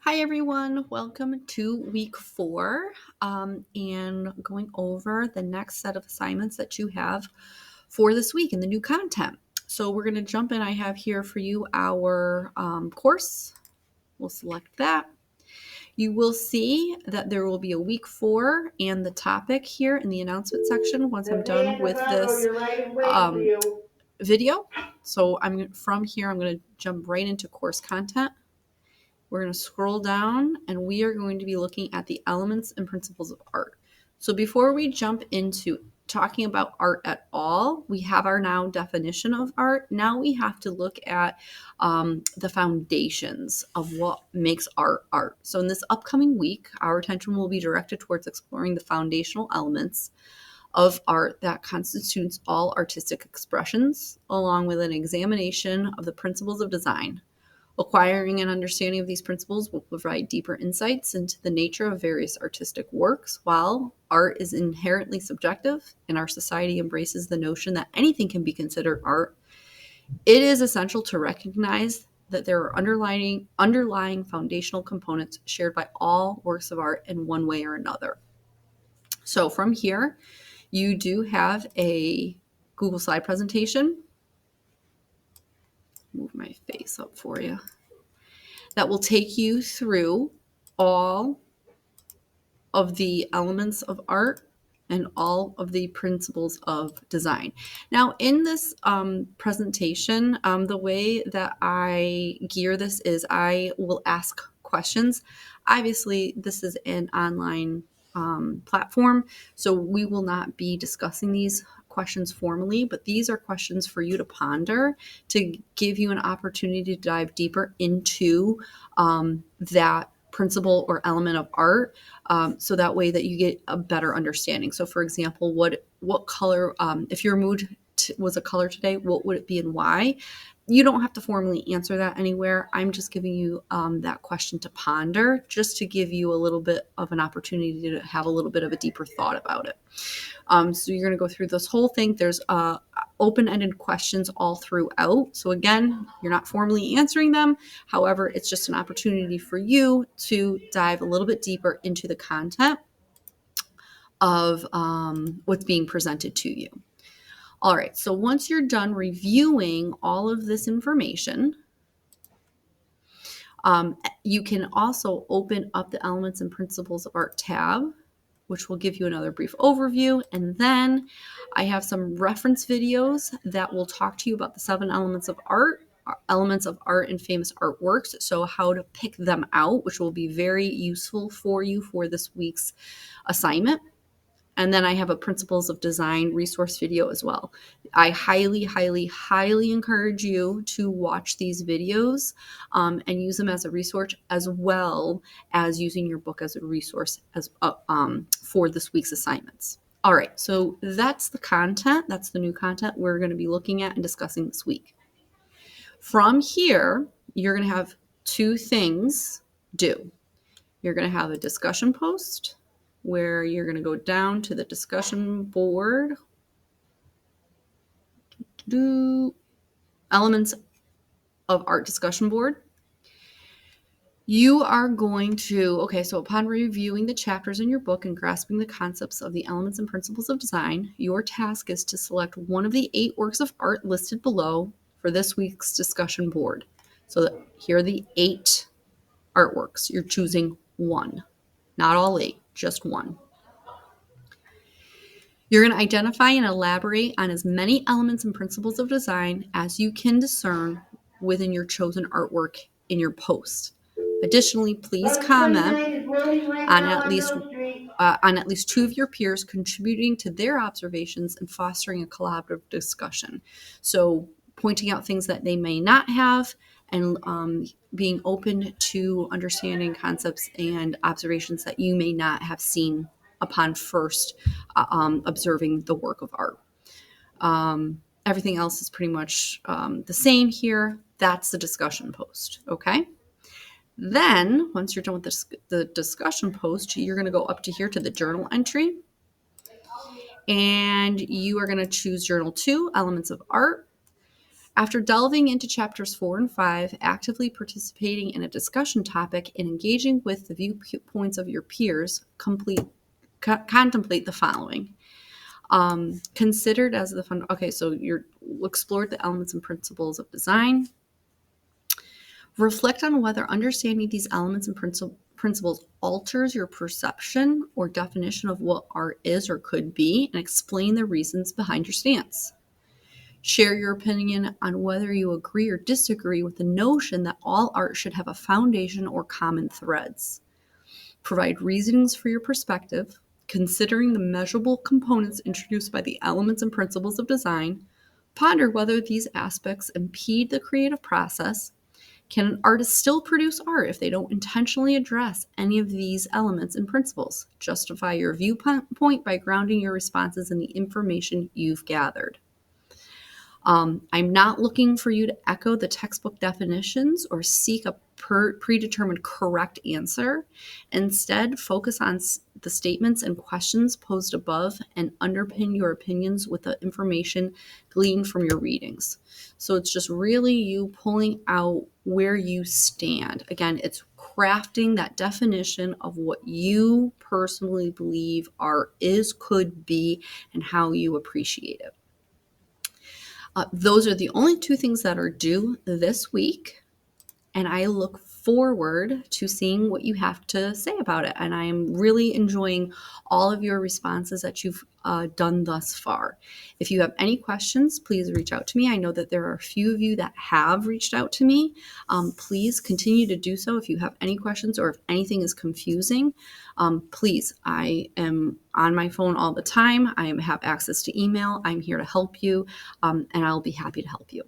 Hi, everyone. Welcome to week 4 and going over the next set of assignments that you have for this week and the new content. So, we're going to jump in. I have here for you our course. We'll select that. You will see that there will be a week 4 and the topic here in the announcement section once I'm done with this um, video. So, from here, I'm going to jump right into course content. We're going to scroll down and we are going to be looking at the elements and principles of art. So before we jump into talking about art at all, we have our now definition of art. Now we have to look at the foundations of what makes art art. So in this upcoming week, our attention will be directed towards exploring the foundational elements of art that constitutes all artistic expressions, along with an examination of the principles of design. Acquiring an understanding of these principles will provide deeper insights into the nature of various artistic works. While art is inherently subjective and our society embraces the notion that anything can be considered art, it is essential to recognize that there are underlying foundational components shared by all works of art in one way or another. So from here, you do have a Google slide presentation. Move my face up for you. That will take you through all of the elements of art and all of the principles of design. Now, in this presentation, the way that I gear this is I will ask questions. Obviously, this is an online platform, so we will not be discussing these questions formally, but these are questions for you to ponder to give you an opportunity to dive deeper into that principle or element of art, so that way that you get a better understanding. So for example, what color, if your mood was a color today, what would it be and why? You don't have to formally answer that anywhere. I'm just giving you that question to ponder, just to give you a little bit of an opportunity to have a little bit of a deeper thought about it. So you're going to go through this whole thing. There's open-ended questions all throughout. So again, you're not formally answering them. However, it's just an opportunity for you to dive a little bit deeper into the content of what's being presented to you. All right, so once you're done reviewing all of this information, you can also open up the Elements and Principles of Art tab, which will give you another brief overview. And then I have some reference videos that will talk to you about the 7 elements of art and famous artworks. So how to pick them out, which will be very useful for you for this week's assignment. And then I have a principles of design resource video as well. I highly, highly, highly encourage you to watch these videos and use them as a resource, as well as using your book as a resource for this week's assignments. All right, so that's the content. That's the new content we're going to be looking at and discussing this week. From here, you're going to have 2 things due. You're going to have a discussion post where you're going to go down to the discussion board. Elements of art discussion board. You are going to, so upon reviewing the chapters in your book and grasping the concepts of the elements and principles of design, your task is to select one of the 8 works of art listed below for this week's discussion board. So here are the 8 artworks. You're choosing one, not all 8, just one. You're going to identify and elaborate on as many elements and principles of design as you can discern within your chosen artwork in your post. Additionally, please comment on at least 2 of your peers contributing to their observations and fostering a collaborative discussion. So pointing out things that they may not have and being open to understanding concepts and observations that you may not have seen upon first observing the work of art. Everything else is pretty much the same here. That's the discussion post, okay? Then, once you're done with the discussion post, you're going to go up to here to the journal entry. And you are going to choose Journal 2, Elements of Art. After delving into chapters 4 and 5, actively participating in a discussion topic, and engaging with the viewpoints of your peers, contemplate the following. Considered as the fund. Okay, so you're explored the elements and principles of design. Reflect on whether understanding these elements and principles alters your perception or definition of what art is or could be, and explain the reasons behind your stance. Share your opinion on whether you agree or disagree with the notion that all art should have a foundation or common threads. Provide reasonings for your perspective, considering the measurable components introduced by the elements and principles of design. Ponder whether these aspects impede the creative process. Can an artist still produce art if they don't intentionally address any of these elements and principles? Justify your viewpoint by grounding your responses in the information you've gathered. I'm not looking for you to echo the textbook definitions or seek a predetermined correct answer. Instead, focus on the statements and questions posed above and underpin your opinions with the information gleaned from your readings. So it's just really you pulling out where you stand. Again, it's crafting that definition of what you personally believe art is, could be, and how you appreciate it. Those are the only two things that are due this week, and I look forward to seeing what you have to say about it. And I'm really enjoying all of your responses that you've done thus far. If you have any questions, please reach out to me. I know that there are a few of you that have reached out to me. Please continue to do so if you have any questions or if anything is confusing. Please, I am on my phone all the time. I have access to email. I'm here to help you, and I'll be happy to help you.